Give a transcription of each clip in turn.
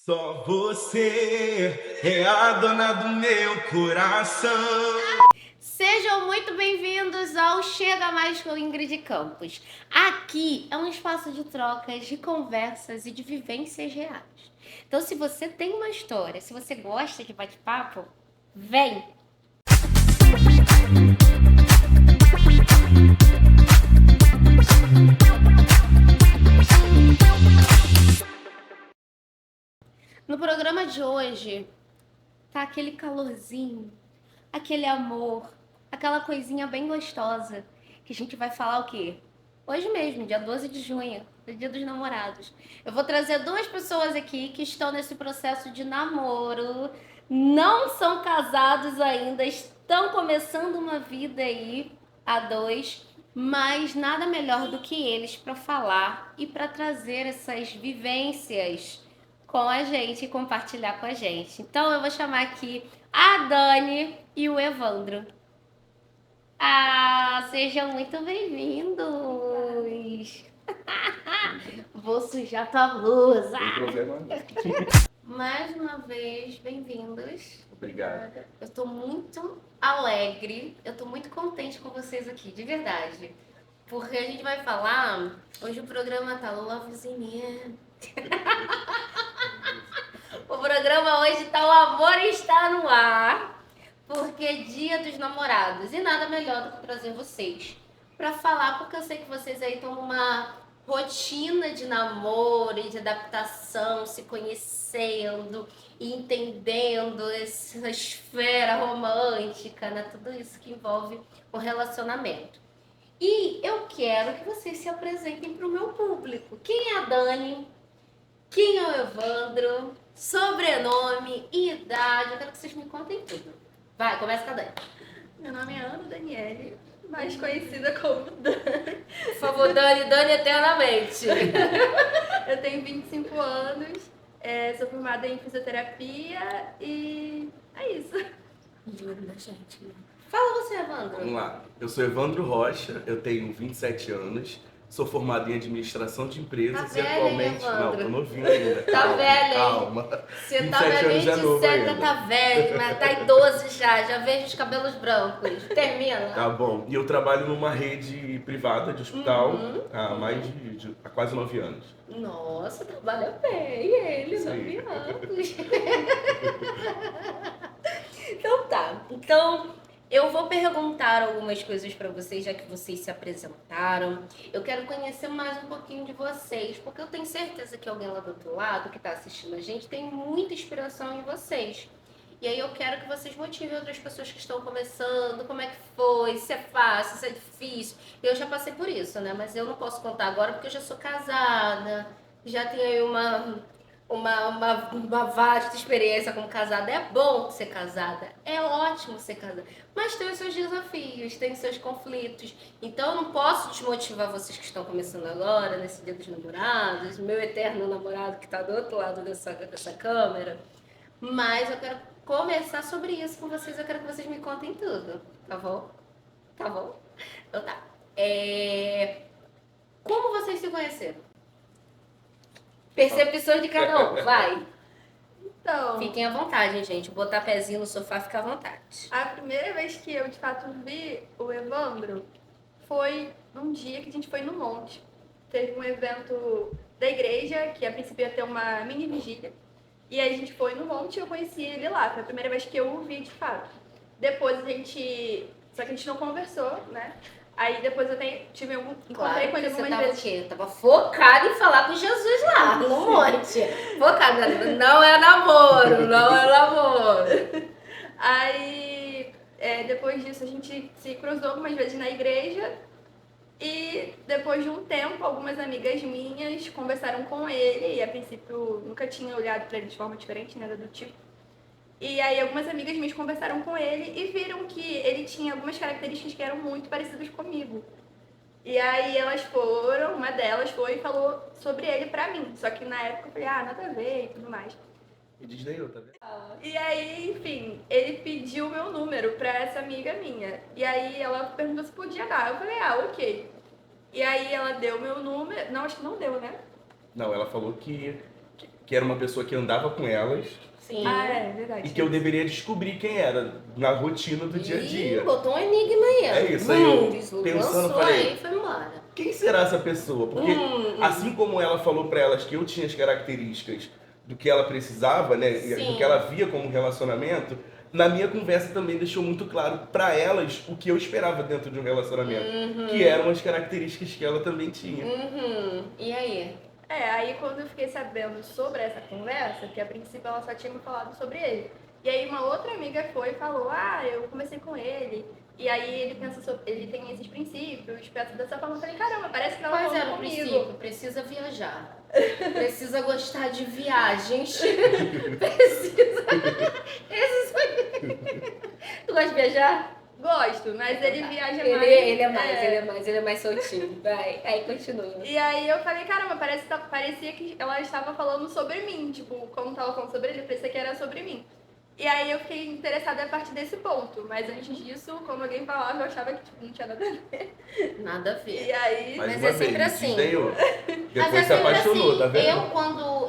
Só você é a dona do meu coração. Sejam muito bem-vindos ao Chega Mais com Ingrid Campos. Aqui é um espaço de trocas, de conversas e de vivências reais. Então, se você tem uma história, se você gosta de bate-papo, vem! No programa de hoje, tá aquele calorzinho, aquele amor, aquela coisinha bem gostosa, que a gente vai falar o quê? Hoje mesmo, dia 12 de junho, do Dia dos Namorados. Eu vou trazer duas pessoas aqui que estão nesse processo de namoro, não são casados ainda, estão começando uma vida aí a dois, mas nada melhor do que eles para falar e para trazer essas vivências com a gente e compartilhar com a gente. Então eu vou chamar aqui a Dani e o Evandro. Sejam muito bem-vindos. Vou sujar tua blusa. Não tem problema não. Mais uma vez, bem-vindos. Obrigado. Eu tô muito alegre, eu tô muito contente com vocês aqui, de verdade. Porque a gente vai falar, hoje o programa tá Lovezinha. O programa hoje tá O Amor Está no Ar, porque é Dia dos Namorados. E nada melhor do que trazer vocês pra falar, porque eu sei que vocês aí estão numa rotina de namoro e de adaptação, se conhecendo e entendendo essa esfera romântica, né? Tudo isso que envolve o relacionamento. E eu quero que vocês se apresentem para o meu público. Quem é a Dani? Quem é o Evandro? Sobrenome, idade. Eu quero que vocês me contem tudo. Vai, começa com a Dani. Meu nome é Ana Daniele, mais conhecida como Dani. Por favor, Dani, Dani eternamente. Eu tenho 25 anos, sou formada em fisioterapia e é isso. Linda, gente. Fala você, Evandro. Vamos lá. Eu sou Evandro Rocha, eu tenho 27 anos, sou formado em administração de empresas Tá e velho, atualmente. hein, Evandro? Não, tô novinho ainda. Tá Calma, velho, hein? calma. Você tá 27 anos já é novo 27, ainda. tá velho, mas tá idoso já vejo os cabelos brancos. Termina. Tá bom. E eu trabalho numa rede privada de hospital há há quase 9 anos. Nossa, trabalha bem ele, Isso aí. 9 anos. Então tá. Então eu vou perguntar algumas coisas pra vocês, já que vocês se apresentaram. Eu quero conhecer mais um pouquinho de vocês, porque eu tenho certeza que alguém lá do outro lado que tá assistindo a gente tem muita inspiração em vocês. E aí eu quero que vocês motivem outras pessoas que estão começando, como é que foi, se é fácil, se é difícil. Eu já passei por isso, né? Mas eu não posso contar agora porque eu já sou casada, já tenho aí uma vasta experiência como casada. É bom ser casada, é ótimo ser casada, mas tem os seus desafios, tem os seus conflitos. Então eu não posso desmotivar vocês que estão começando agora, nesse Dia dos Namorados, meu eterno namorado que está do outro lado dessa câmera. Mas eu quero conversar sobre isso com vocês, eu quero que vocês me contem tudo, tá bom? Tá bom? Então tá. Como vocês se conheceram? Percepções de cada um, vai. Então, Fiquem à vontade, hein, gente. Botar pezinho no sofá, fica à vontade. a primeira vez que eu de fato vi o Evandro foi num dia que a gente foi no monte. Teve um evento da igreja, que a princípio ia ter uma mini vigília. E aí a gente foi no monte e eu conheci ele lá. Foi a primeira vez que eu o vi de fato. Depois a gente. Só que a gente não conversou, né? Aí depois eu encontrei com ele que você algumas tava vezes. o quê? Tava focado em falar com Jesus lá, no monte. Focado, galera. Não é namoro, não é namoro. Aí, depois disso, a gente se cruzou algumas vezes na igreja e depois de um tempo, algumas amigas minhas conversaram com ele e a princípio nunca tinha olhado pra ele de forma diferente, nada do tipo. E aí algumas amigas minhas conversaram com ele e viram que ele tinha algumas características que eram muito parecidas comigo. E aí uma delas foi e falou sobre ele pra mim. Só que na época eu falei, nada a ver e tudo mais. E diz daí, tá vendo? E aí, enfim, ele pediu o meu número pra essa amiga minha. E aí ela perguntou se podia dar. Eu falei, ok. E aí ela deu o meu número. Não, acho que não deu, né? Não, ela falou que que era uma pessoa que andava com elas Sim. Ah, é verdade. e que eu deveria descobrir quem era na rotina do dia a dia. Ih, botou um enigma aí. É isso, aí eu pensando, lançou falei, aí e foi embora. quem será essa pessoa? Porque assim como ela falou pra elas que eu tinha as características do que ela precisava, né, e Sim. do que ela via como relacionamento, na minha conversa também deixou muito claro pra elas o que eu esperava dentro de um relacionamento, que eram as características que ela também tinha. E aí? Aí quando eu fiquei sabendo sobre essa conversa, que a princípio ela só tinha me falado sobre ele. E aí uma outra amiga foi e falou, eu conversei com ele, e aí ele pensa sobre, ele tem esses princípios, pensa dessa forma. Eu falei, caramba, parece que ela Quais falou eram o comigo. princípio? Precisa viajar. Precisa gostar de viagens. Precisa. Esses... Tu gosta de viajar? Gosto, mas ele viaja mais. Ele é mais soltinho. Vai, aí continua. E aí eu falei, caramba, parecia que ela estava falando sobre mim, tipo, como tava falando sobre ele, parecia que era sobre mim. E aí eu fiquei interessada a partir desse ponto, mas antes disso, como alguém falava, eu achava que tipo, não tinha nada a ver. Nada a ver. E aí... Mais Mas uma é sempre vez, assim. desdenhou. Mas Depois é se sempre apaixonou, assim. tá vendo?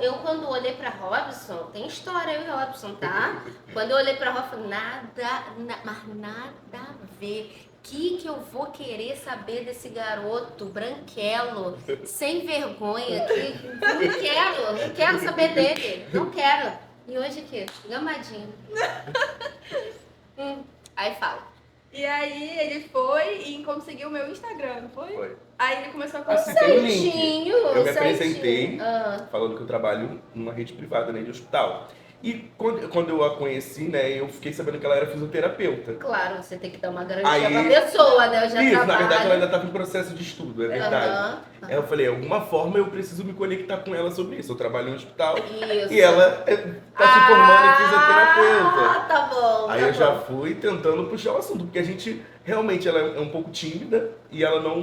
Eu quando olhei pra Robson, tem história eu e Robson, tá? Quando eu olhei pra Robson, mas nada a ver. Que eu vou querer saber desse garoto branquelo, sem vergonha, que não quero saber dele, não quero. E hoje aqui, gamadinho. Aí fala. E aí ele foi e conseguiu o meu Instagram, não foi? Foi. Aí ele começou a Assim, conversar. tem um link. Certinho, Eu me certinho. apresentei falando que eu trabalho numa rede privada, né, de hospital. E quando eu a conheci, né, eu fiquei sabendo que ela era fisioterapeuta. Claro, você tem que dar uma garantia Aí- pra pessoa, né? Eu já Isso, trabalho. na verdade ela ainda estava em processo de estudo, é verdade. Aham. Aí eu falei, de alguma forma eu preciso me conectar com ela sobre isso. Eu trabalho em um hospital Isso. e ela tá se formando em fisioterapeuta. Tá bom. Aí tá eu já bom. fui tentando puxar o assunto, porque a gente realmente ela é um pouco tímida e ela não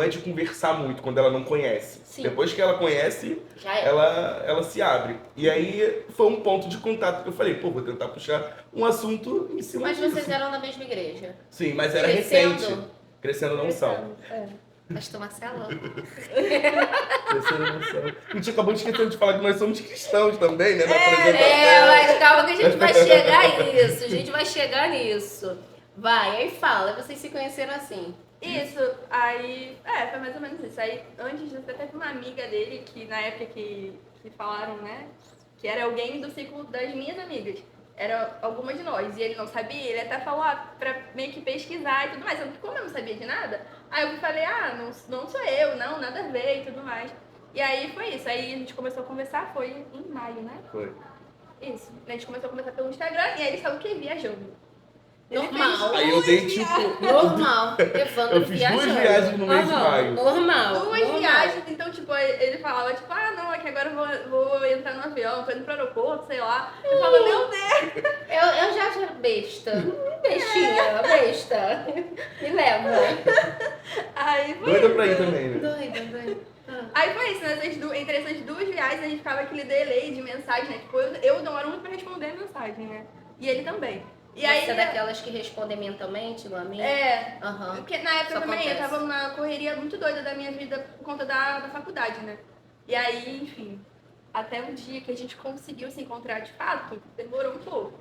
é de conversar muito quando ela não conhece. Sim. Depois que ela conhece, Já é. ela se abre. E aí foi um ponto de contato que eu falei, pô, vou tentar puxar um assunto em cima Mas disso. vocês eram da mesma igreja? Sim, mas era Crescendo? recente. Crescendo não são. Pastor Marcelo? Crescendo não são. A gente acabou esquecendo de falar que nós somos cristãos também, né? Na Mas calma que a gente vai chegar nisso. A gente vai chegar nisso. Vai, aí fala. Vocês se conheceram assim. Isso, aí, foi mais ou menos isso. Aí, antes disso, até teve uma amiga dele que, na época que falaram, né, que era alguém do ciclo das minhas amigas. Era alguma de nós, e ele não sabia, ele até falou, pra meio que pesquisar e tudo mais. Só que como eu não sabia de nada, aí eu falei, não sou eu, não, nada a ver e tudo mais. E aí foi isso, aí a gente começou a conversar, foi em maio, né? Foi. Isso, a gente começou a conversar pelo Instagram, e aí ele falou que viajando. Ele Normal. Aí eu dei tipo. Normal. Evandro Eu fiz duas viajando. viagens no mês de Aham, maio. Normal. duas normal. viagens, então, tipo, ele falava, tipo, não, é que agora eu vou entrar no avião, tô indo pro aeroporto, sei lá. Eu falava, meu Deus! Eu já era besta. Bestinha, besta. Me leva. Aí foi Doida isso. pra ir também, né? Doida. Aí foi isso, né? Entre essas duas viagens, a gente ficava aquele delay de mensagem, né? Tipo, eu demoro muito pra responder a mensagem, né? E ele também. E aí, Você é daquelas que respondem mentalmente, igual a mim? Aham. Porque na época Isso também eu acontece. tava numa correria muito doida da minha vida por conta da faculdade, né? E aí, enfim, até o dia que a gente conseguiu se encontrar de fato, demorou um pouco.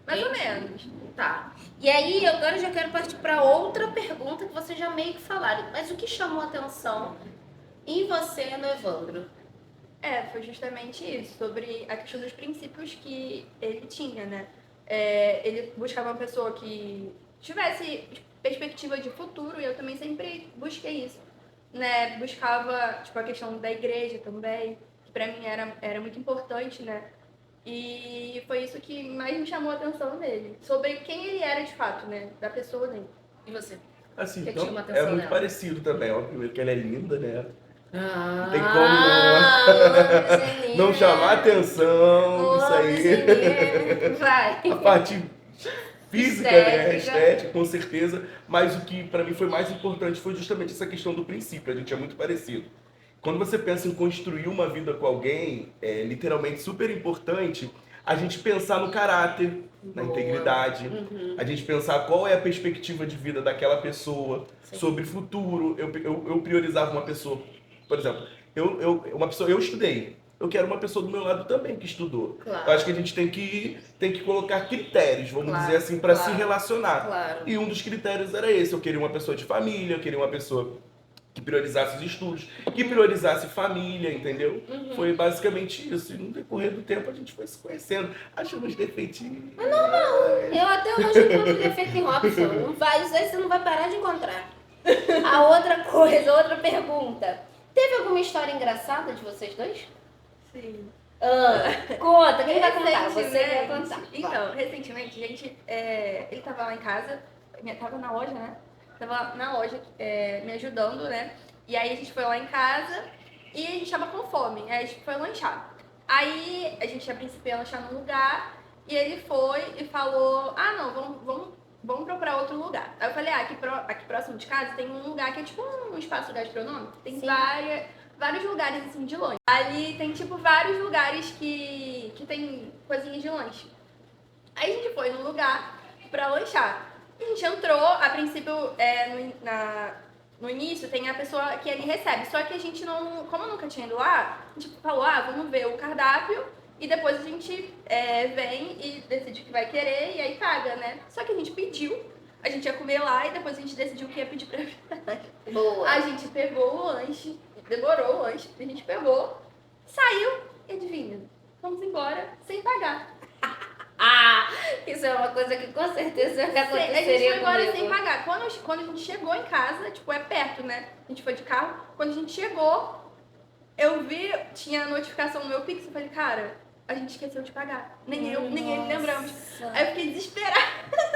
Mais ou Entendi. menos. Tá. E aí, agora eu já quero partir para outra pergunta que vocês já meio que falaram. Mas o que chamou a atenção em você e no Evandro? Foi justamente isso, sobre a questão dos princípios que ele tinha, né? Ele buscava uma pessoa que tivesse perspectiva de futuro, e eu também sempre busquei isso, né? Buscava, tipo, a questão da igreja também, que pra mim era muito importante, né? E foi isso que mais me chamou a atenção nele, sobre quem ele era de fato, né? Da pessoa dele. E você? Assim, Que então, chama a atenção é muito dela? parecido também. Ó, primeiro que ela é linda, né? Ah, Tem como não. Não chamar atenção, isso aí. Vai. A parte física, né? Estética. Estética, com certeza. Mas o que pra mim foi mais importante foi justamente essa questão do princípio. A gente é muito parecido. Quando você pensa em construir uma vida com alguém, é literalmente super importante a gente pensar no caráter, na Boa. integridade, Uhum. a gente pensar qual é a perspectiva de vida daquela pessoa, Sim. sobre futuro. Eu priorizava uma pessoa, por exemplo, eu estudei, eu quero uma pessoa do meu lado também que estudou. Claro. Eu acho que a gente tem que colocar critérios, vamos Claro, dizer assim, para se claro. relacionar. Claro. E um dos critérios era esse. Eu queria uma pessoa de família, eu queria uma pessoa que priorizasse os estudos, que priorizasse família, entendeu? Foi basicamente isso. E no decorrer do tempo a gente foi se conhecendo, achando os defeitinhos. Eu até hoje encontro defeito em Robson. Não vai, isso aí você não vai parar de encontrar. A outra coisa, outra pergunta. Teve alguma história engraçada de vocês dois? Sim. Conta, quem vai contar? Você vai contar. Então, recentemente, gente, ele tava lá em casa, tava na loja, né? Tava na loja me ajudando, né? E aí a gente foi lá em casa e a gente tava com fome. Aí a gente foi lanchar. Aí a gente a princípio ia lanchar num lugar e ele foi e falou: ah, não, vamos procurar outro lugar. Aí eu falei: ah, aqui próximo de casa tem um lugar que é tipo um espaço gastronômico. Tem Sim. vários lugares assim de lanche. Ali tem tipo vários lugares que tem coisinhas de lanche. Aí a gente foi num lugar pra lanchar. A gente entrou, a princípio, no início tem a pessoa que ele recebe. Só que a gente não, como eu nunca tinha ido lá, a gente falou: ah, vamos ver o cardápio e depois a gente vem e decide o que vai querer e aí paga, né? Só que a gente pediu, a gente ia comer lá e depois a gente decidiu o que ia pedir pra viagem. Boa. A gente pegou o lanche, demorou o lanche, a gente pegou, saiu e adivinha, vamos embora sem pagar. Isso é uma coisa que com certeza A gente foi aconteceria embora comigo. sem pagar. Quando a gente chegou em casa, tipo, é perto, né? A gente foi de carro. Quando a gente chegou, eu vi, tinha a notificação no meu Pix. Eu falei: cara, a gente esqueceu de pagar. Nem eu, nem ele lembramos. Aí eu fiquei desesperada.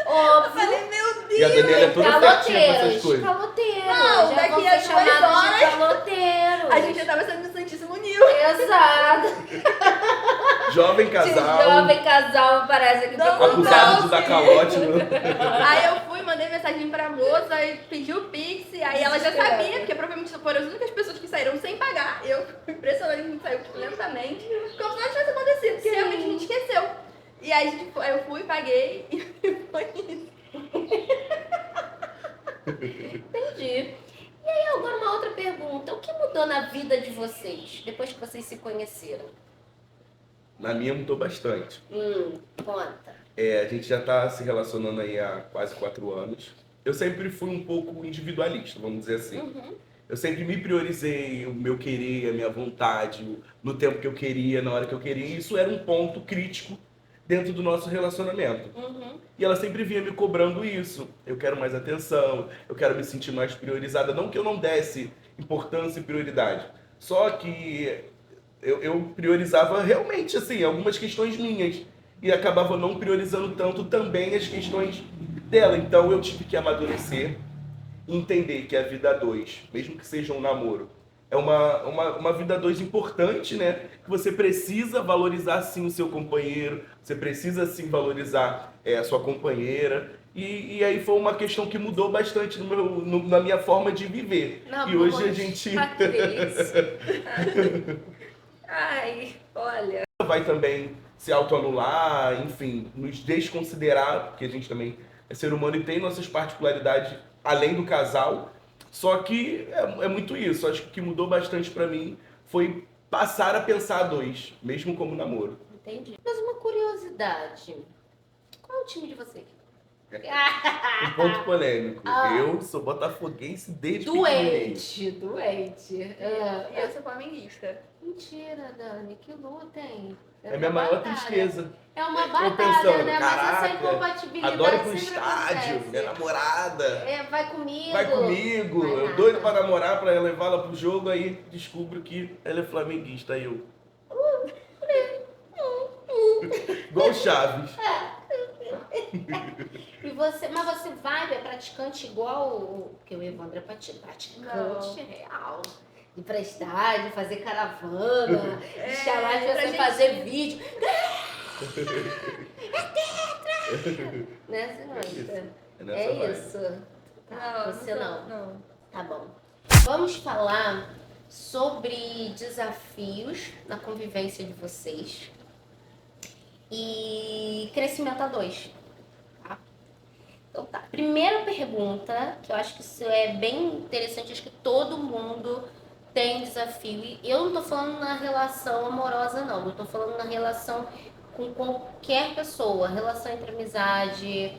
Eu Óbvio. falei: meu Deus. E a Daniela é toda certinha com essas Caloteiros, coisas. caloteiros. Não, já daqui vão a ser 2 chamados horas. de caloteiros. A gente já tava saindo do Santíssimo Nilo. Exato. Jovem casal, Jovem casal aparece aqui pra Não, contar. acusado de dar calote. Aí eu fui, mandei mensagem pra moça, aí pedi o Pix, aí ela já Desesperada. sabia, porque provavelmente foram as únicas pessoas que saíram sem pagar. Eu fui impressionada que a gente saiu lentamente, como se nada tivesse acontecido, porque Sim. realmente a gente esqueceu. E aí eu fui, paguei e foi isso. Entendi. E aí, agora uma outra pergunta. O que mudou na vida de vocês, depois que vocês se conheceram? Na minha mudou bastante. Conta. A gente já está se relacionando aí há quase 4 anos. Eu sempre fui um pouco individualista, vamos dizer assim. Eu sempre me priorizei, o meu querer, a minha vontade, no tempo que eu queria, na hora que eu queria. E isso era um ponto crítico dentro do nosso relacionamento. E ela sempre vinha me cobrando isso. Eu quero mais atenção, eu quero me sentir mais priorizada. Não que eu não desse importância e prioridade. Só que eu priorizava realmente, assim, algumas questões minhas. E acabava não priorizando tanto também as questões dela. Então eu tive que amadurecer e entender que a vida a dois, mesmo que seja um namoro, é uma vida a dois importante, né? Que você precisa valorizar sim o seu companheiro, você precisa sim valorizar a sua companheira. E aí foi uma questão que mudou bastante na minha forma de viver. E hoje a gente Que delícia. Ai, olha. vai também se autoanular, enfim, nos desconsiderar, porque a gente também é ser humano e tem nossas particularidades além do casal. Só que é muito isso. Acho que o que mudou bastante pra mim foi passar a pensar a dois, mesmo como namoro. Entendi. Mas uma curiosidade. Qual é o time de vocês? Um ponto polêmico. Eu sou botafoguense desde pequenininho. Doente. E eu sou flamenguista. Mentira, Dani, que luta, hein? É minha maior tristeza. É uma Tô batalha, pensando, né? Mas essa caraca, incompatibilidade adoro ir pro sempre estádio, acontece. minha namorada. Vai comigo. Vai comigo, Vai eu nada. doido pra namorar, pra levá-la pro jogo, aí descubro que ela é flamenguista, aí eu... Igual o Chaves. Mas você vai, é praticante igual porque o Evandro é praticante real. Ir pra estádio, fazer caravana, chamar de pra você gente- fazer vídeo. Né? Você não entra. É nessa É vibe. isso. Tá, você não. Não. Tá bom. Vamos falar sobre desafios na convivência de vocês e crescimento a dois. Tá? Então tá. Primeira pergunta, que eu acho que isso é bem interessante, acho que todo mundo tem desafio. E eu não tô falando na relação amorosa, não. Eu tô falando na relação com qualquer pessoa. Relação entre amizade,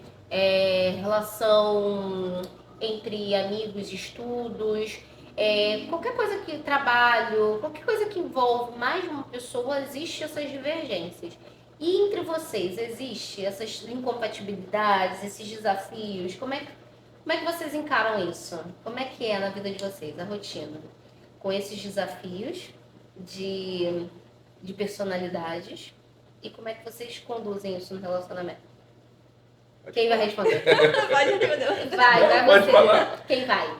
relação entre amigos, estudos, qualquer coisa que trabalho, qualquer coisa que envolve mais de uma pessoa, existe essas divergências. E entre vocês, existe essas incompatibilidades, esses desafios? Como é que vocês encaram isso? Como é que é na vida de vocês, a rotina? Com esses desafios de personalidades e como é que vocês conduzem isso no relacionamento? Quem vai responder? Pode responder. Vai Pode você. falar. Quem vai?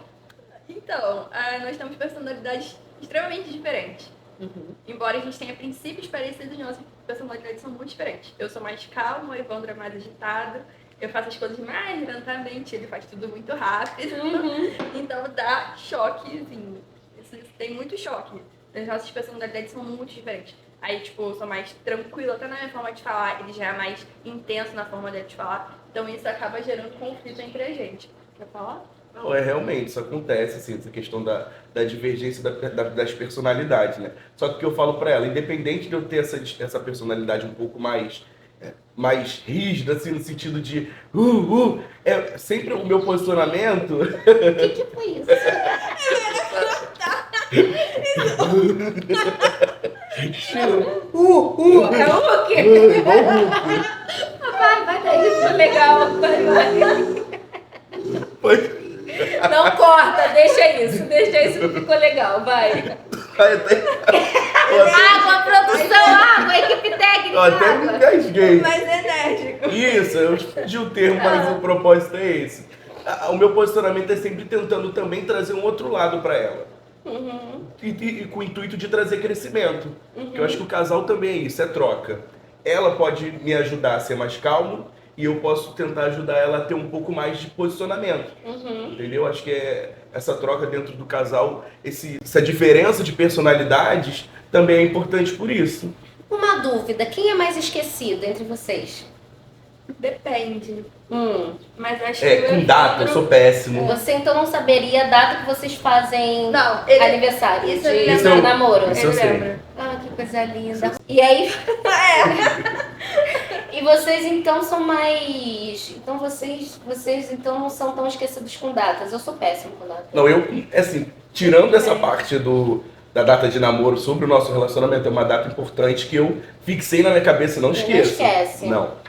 Então, nós temos personalidades extremamente diferentes. Uhum. Embora a gente tenha princípios parecidos, nossas personalidades são muito diferentes. Eu sou mais calma, o Evandro é mais agitado. Eu faço as coisas mais lentamente, ele faz tudo muito rápido. Então dá choquezinho. Isso tem muito choque. As nossas personalidades são muito diferentes. Aí, tipo, eu sou mais tranquila até na minha forma de falar, ele já é mais intenso na forma dele de falar. Então isso acaba gerando conflito entre a gente. Quer falar? Não, realmente, isso acontece, assim, essa questão da divergência das personalidades, né? Só que o que eu falo pra ela, independente de eu ter essa personalidade um pouco mais rígida, assim, no sentido de é sempre o meu posicionamento. O que foi isso? É o quê? Vai daí, ficou legal. Vai. Não corta, deixa isso que ficou legal, vai. Água, produção, água, equipe técnica, Eu até me água. engasguei. Mais enérgico. Isso, eu pedi o termo, mas o propósito é esse. O meu posicionamento é sempre tentando também trazer um outro lado para ela. E com o intuito de trazer crescimento. Porque eu acho que o casal também é isso, é troca. Ela pode me ajudar a ser mais calmo e eu posso tentar ajudar ela a ter um pouco mais de posicionamento. Entendeu? Acho que essa troca dentro do casal, essa diferença de personalidades também é importante por isso. Uma dúvida, quem é mais esquecido entre vocês? Depende. Mas acho que Com data, eu sou péssimo. Você então não saberia a data que vocês fazem Não, ele... aniversário Isso de ele Isso eu- namoro? isso eu Ele sei. lembra. Ah, que coisa linda. E aí... E vocês então são mais... Então vocês então não são tão esquecidos com datas. Eu sou péssimo com datas. Não, eu, assim, tirando essa parte da data de namoro sobre o nosso relacionamento, é uma data importante que eu fixei na minha cabeça e não esqueço. Não esquece. Não.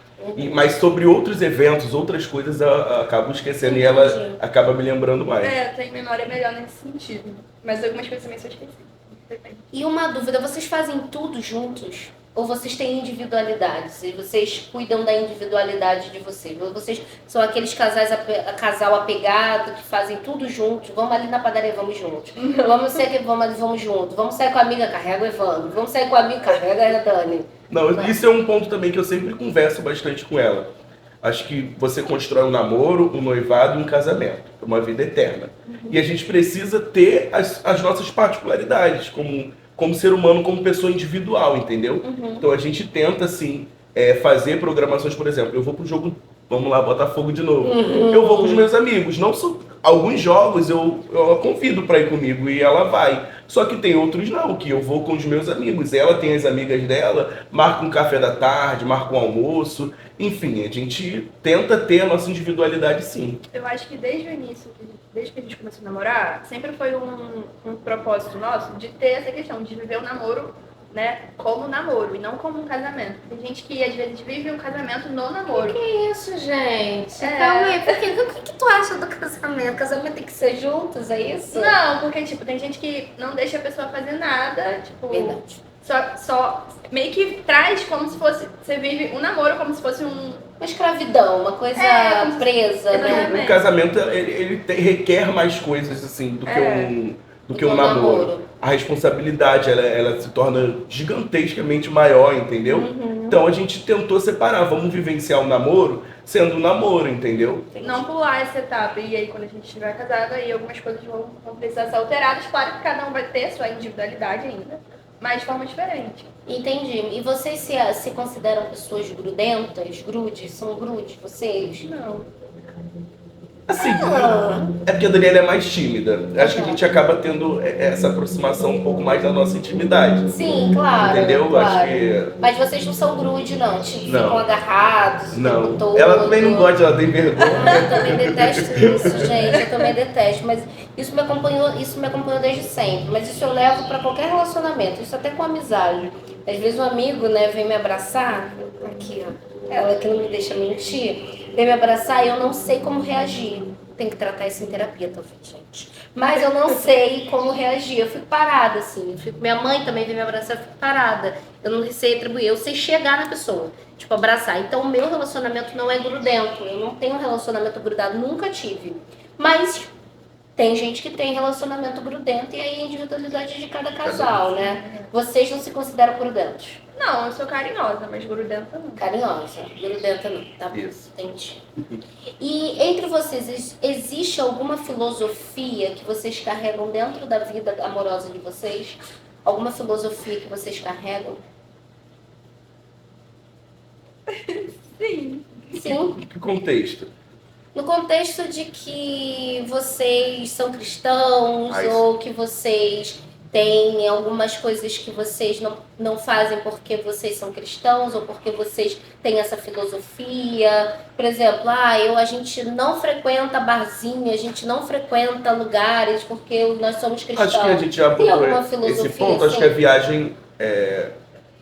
Mas sobre outros eventos, outras coisas, eu acabo esquecendo e ela Entendi. acaba me lembrando mais. eu tenho memória melhor nesse sentido. Mas algumas coisas também são esquecidas. Depende. E uma dúvida, vocês fazem tudo juntos? Ou vocês têm individualidades? E vocês cuidam da individualidade de vocês? Ou vocês são aqueles casal apegado que fazem tudo juntos? Vamos ali na padaria, vamos juntos. Vamos sair aqui, vamos juntos. Vamos sair com a amiga, carrega o Evandro. Vamos sair com o amigo, carrega a Dani. Não, isso é um ponto também que eu sempre converso bastante com ela. Acho que você constrói um namoro, um noivado e um casamento. Uma vida eterna. E a gente precisa ter as nossas particularidades como ser humano, como pessoa individual, entendeu? Então a gente tenta, assim, fazer programações, por exemplo, eu vou pro jogo, vamos lá, Botafogo de novo. Eu vou com os meus amigos. Alguns jogos eu a convido para ir comigo e ela vai. Só que tem outros não, que eu vou com os meus amigos. Ela tem as amigas dela, marca um café da tarde, marca um almoço. Enfim, a gente tenta ter a nossa individualidade sim. Eu acho que desde o início, desde que a gente começou a namorar, sempre foi um propósito nosso de ter essa questão de viver o namoro, né, como namoro e não como um casamento. Tem gente que às vezes vive um casamento no namoro. Que isso, gente? É. Calma aí, o que tu acha do casamento? Casamento tem que ser juntos, é isso? Não, porque tipo, tem gente que não deixa a pessoa fazer nada, tipo, Verdade. só meio que traz como se fosse, você vive um namoro como se fosse um... Uma escravidão, uma coisa como se- presa, né? Exatamente. O casamento, ele requer mais coisas, assim, do que um namoro. A responsabilidade, ela se torna gigantescamente maior, entendeu? Então a gente tentou separar, vamos vivenciar o namoro sendo um namoro, entendeu? Não pular essa etapa. E aí, quando a gente estiver casado, aí algumas coisas vão precisar ser alteradas. Claro que cada um vai ter sua individualidade ainda, mas de forma diferente. Entendi. E vocês se consideram pessoas grudentas? Grudes? São grudes, vocês? Não. Assim, Ah, é porque a Daniela é mais tímida. Acho que a gente acaba tendo essa aproximação um pouco mais da nossa intimidade. sim, claro, Entendeu? Acho claro. que. Mas vocês não são grude, não. Tipo, ficam Não, agarrados o tempo não. Ela também não todo. gosta, ela tem Ah, eu vergonha. também detesto isso, gente. Eu também detesto. Mas isso me acompanhou desde sempre. Mas isso eu levo pra qualquer relacionamento. Isso até com amizade. Às vezes um amigo, né, vem me abraçar. Aqui, ó. Ela que não me deixa mentir. Vem me abraçar e eu não sei como reagir. Tem que tratar isso em terapia, talvez, gente. Mas eu não sei como reagir. Eu fico parada, assim. Minha mãe também vem me abraçar, eu fico parada. Eu não sei atribuir. Eu sei chegar na pessoa. Tipo, abraçar. Então, o meu relacionamento não é grudento. Eu não tenho um relacionamento grudado, nunca tive. Mas tem gente que tem relacionamento grudento e aí é a individualidade de cada casal, né? Vocês não se consideram grudentos? Não, eu sou carinhosa, mas grudenta não. Carinhosa, grudenta não, tá bom, Isso. entendi. E entre vocês, existe alguma filosofia que vocês carregam dentro da vida amorosa de vocês? Alguma filosofia que vocês carregam? Sim. Sim. Que contexto? No contexto de que vocês são cristãos Ah, isso. ou que vocês têm algumas coisas que vocês não fazem porque vocês são cristãos ou porque vocês têm essa filosofia. Por exemplo, a gente não frequenta barzinho, a gente não frequenta lugares porque nós somos cristãos. Acho que a gente já Tem abordou alguma esse filosofia ponto. Acho assim? que a viagem é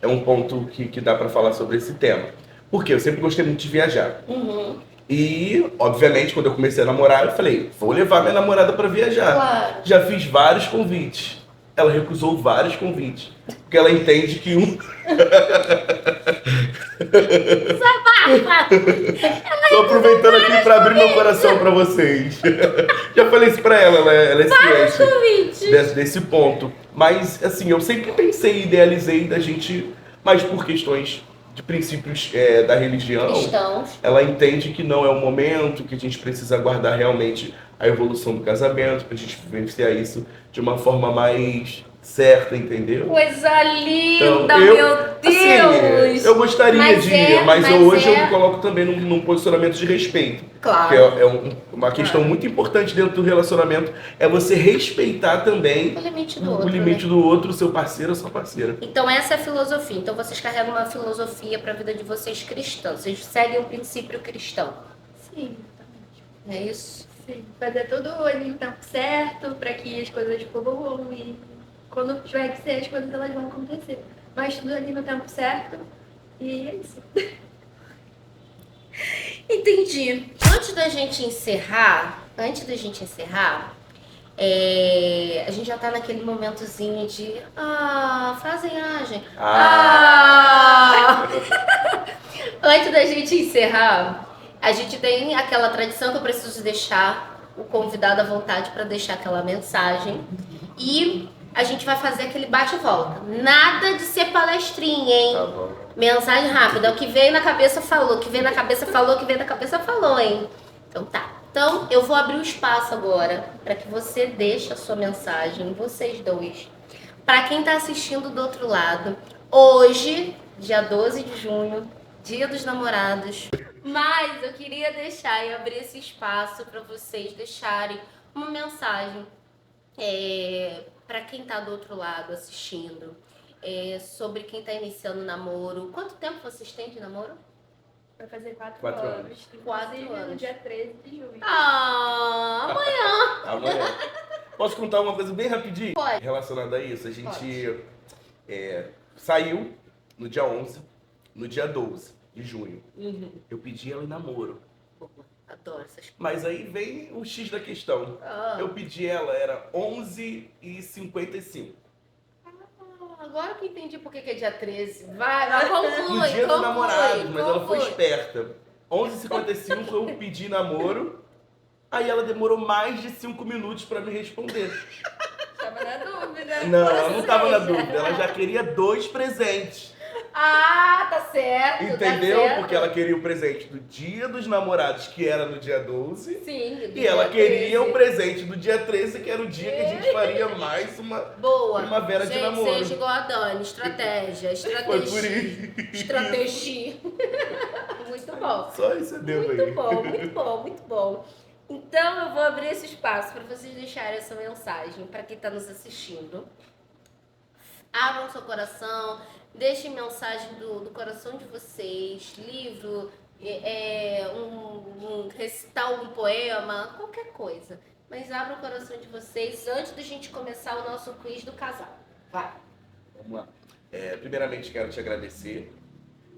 um ponto que dá pra falar sobre esse tema. Porque eu sempre gostei muito de viajar. Uhum, E, obviamente, quando eu comecei a namorar, eu falei, vou levar minha namorada pra viajar. claro. Já fiz vários convites. Ela recusou vários convites. Porque ela entende que Tô aproveitando aqui pra abrir meu coração pra vocês. Já falei isso pra ela, ela é ciente desse ponto. Mas, assim, eu sempre pensei e idealizei da gente, mas por questões de princípios da religião, Cristãos. ela entende que não é o momento, que a gente precisa aguardar realmente a evolução do casamento, pra gente vivenciar isso de uma forma mais certa, entendeu? Coisa linda, Então, meu Deus! assim, eu gostaria Mas de é- ir, mas mas hoje eu é- me coloco também num posicionamento de respeito. Claro. Que uma questão muito importante dentro do relacionamento é você respeitar também O limite do o outro, limite né? do outro, seu parceiro ou sua parceira. Então essa é a filosofia. Então vocês carregam uma filosofia para a vida de vocês cristã. Vocês seguem o princípio cristão. Sim, É isso? sim. Fazer tudo ali no tempo certo, pra que as coisas fluam e quando tiver que ser, as coisas elas vão acontecer. Mas tudo ali no tempo certo e é isso. Entendi. Antes da gente encerrar, a gente já tá naquele momentozinho de fraseagem. Antes da gente encerrar, a gente tem aquela tradição que eu preciso deixar o convidado à vontade para deixar aquela mensagem. E a gente vai fazer aquele bate e volta. Nada de ser palestrinha, hein? Tá bom. Mensagem rápida. O que veio na cabeça falou, o que veio na cabeça falou, o que veio na cabeça falou, hein? Então tá. Então eu vou abrir o espaço agora para que você deixe a sua mensagem, vocês dois. Para quem tá assistindo do outro lado, hoje, dia 12 de junho, Dia dos Namorados. Mas eu queria deixar e abrir esse espaço para vocês deixarem uma mensagem para quem tá do outro lado assistindo. Sobre quem tá iniciando o namoro. Quanto tempo vocês têm de namoro? Vai fazer 4 4 anos. anos. 4 Inclusive, anos. no dia 13 de junho. Amanhã! Amanhã. Posso contar uma coisa bem rapidinho? Pode. Relacionada a isso, a gente saiu no dia 11, no dia 12 de junho. Eu pedi ela em namoro. Adoro essas coisas. Mas aí vem o X da questão. Eu pedi ela, era 11h55. Agora que eu entendi por que é dia 13. Vai, conclui. No dia dos conclui, namorados, mas ela foi conclui. esperta. 11h55 eu pedi namoro, aí ela demorou mais de 5 minutos pra me responder. Tava na dúvida. Não, ela não tava na seja. dúvida, ela já queria 2 presentes. Tá certo. Entendeu? Tá certo. Porque ela queria o presente do dia dos namorados, que era no dia 12. Sim. E ela dia queria 13. o presente do dia 13, que era o dia que a gente faria mais uma Boa. primavera de Gente, namoro. seja igual a Dani. Estratégia. Foi por isso. Estratégia. Muito bom. Só isso é devo aí. Muito bom, muito bom, muito bom. Então eu vou abrir esse espaço para vocês deixarem essa mensagem para quem está nos assistindo. Abram seu coração, deixem mensagem do coração de vocês, livro, um recital, um poema, qualquer coisa. Mas abram o coração de vocês antes da gente começar o nosso quiz do casal. Vai. Vamos lá. Primeiramente, quero te agradecer.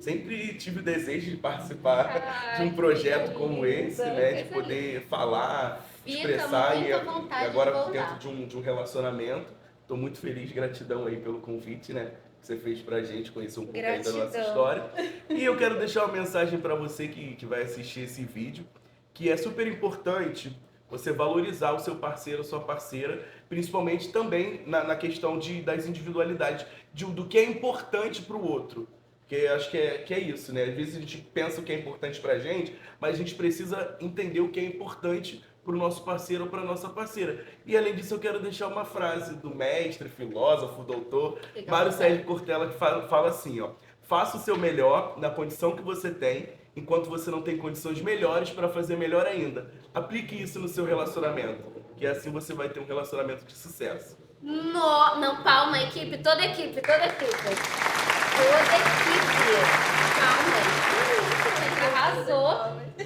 Sempre tive o desejo de participar de um projeto como esse, né? De poder falar, expressar e agora dentro de um relacionamento. Estou muito feliz, gratidão aí pelo convite, né? Que você fez pra gente conhecer um pouco aí da nossa história. E eu quero deixar uma mensagem para você que vai assistir esse vídeo, que é super importante você valorizar o seu parceiro, a sua parceira, principalmente também na questão das individualidades, do que é importante para o outro. Porque acho que é isso, né? Às vezes a gente pensa o que é importante pra gente, mas a gente precisa entender o que é importante pro nosso parceiro ou pra nossa parceira. E além disso, eu quero deixar uma frase do mestre, filósofo, doutor, Mário Sérgio Cortella, que fala assim, ó: faça o seu melhor na condição que você tem, enquanto você não tem condições melhores para fazer melhor ainda. Aplique isso no seu relacionamento, que assim você vai ter um relacionamento de sucesso. Não, palma, equipe, toda equipe. Toda equipe.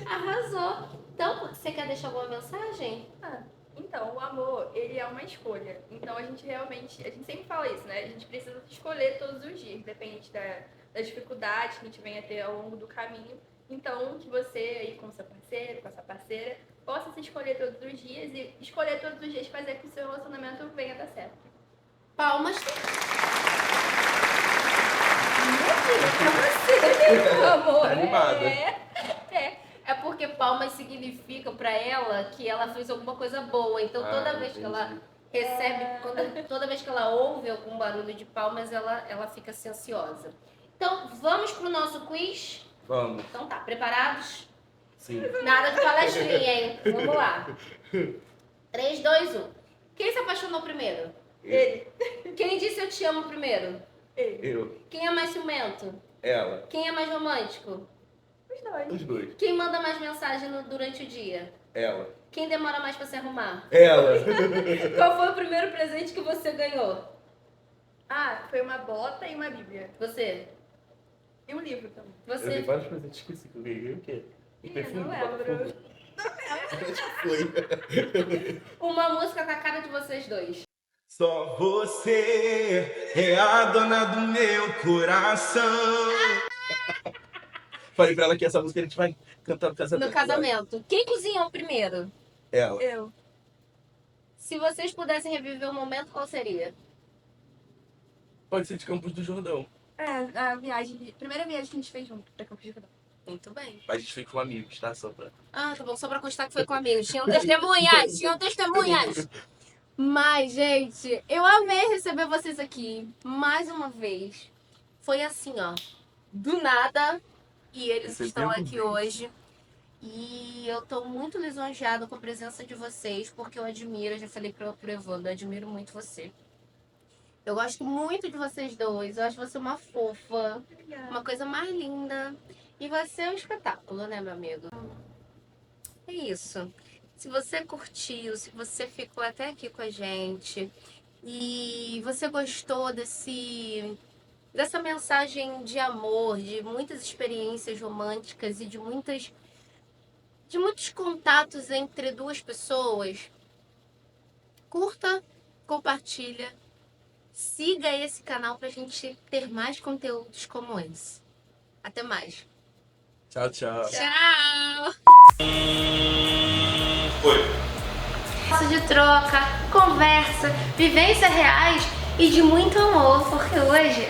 Arrasou. Então, você quer deixar alguma mensagem? Então, o amor, ele é uma escolha. Então, a gente sempre fala isso, né? A gente precisa escolher todos os dias, depende da dificuldade que a gente venha ter ao longo do caminho. Então, que você aí com seu parceiro, com a sua parceira, possa se escolher todos os dias e escolher todos os dias fazer com que o seu relacionamento venha a dar certo. Palmas. Tá animada. É porque palmas significa pra ela que ela fez alguma coisa boa. Então toda vez que ela recebe, toda vez que ela ouve algum barulho de palmas, ela fica assim ansiosa. Então vamos pro nosso quiz? Vamos. Então tá, preparados? Sim. Nada de palestrinha, hein? Vamos lá. 3, 2, 1. Quem se apaixonou primeiro? Ele. Quem disse eu te amo primeiro? Ele. Eu. Quem é mais ciumento? Ela. Quem é mais romântico? Os dois. Quem manda mais mensagem durante o dia? Ela. Quem demora mais pra se arrumar? Ela. Qual foi o primeiro presente que você ganhou? Foi uma bota e uma bíblia. Você? E um livro também. Eu dei Você? vários presentes, esqueci que eu ganhei. O quê? Um perfume? Não lembro. Acho que foi. Uma música com a cara de vocês dois. Só você é a dona do meu coração. Falei pra ela que essa música a gente vai cantar no casamento. No casamento. Quem cozinhou primeiro? Ela. Eu. Se vocês pudessem reviver um momento, qual seria? Pode ser de Campos do Jordão. Primeira viagem que a gente fez junto pra Campos do Jordão. Muito bem. Mas a gente foi com amigos, tá? Só pra... Tá bom, só pra constar que foi com amigos. Tinham testemunhas. Mas, gente, eu amei receber vocês aqui mais uma vez. Foi assim, ó, do nada, e eles estão aqui hoje. E eu tô muito lisonjeada com a presença de vocês, porque eu já falei pro Evandro, eu admiro muito você. Eu gosto muito de vocês dois, eu acho você uma fofa, uma coisa mais linda. E você é um espetáculo, né, meu amigo? É isso. Se você curtiu, se você ficou até aqui com a gente e você gostou dessa mensagem de amor, de muitas experiências românticas e de muitos contatos entre duas pessoas, curta, compartilha, siga esse canal pra gente ter mais conteúdos como esse. Até mais. Tchau, tchau. Tchau! Oi. Isso de troca, conversa, vivências reais e de muito amor, porque hoje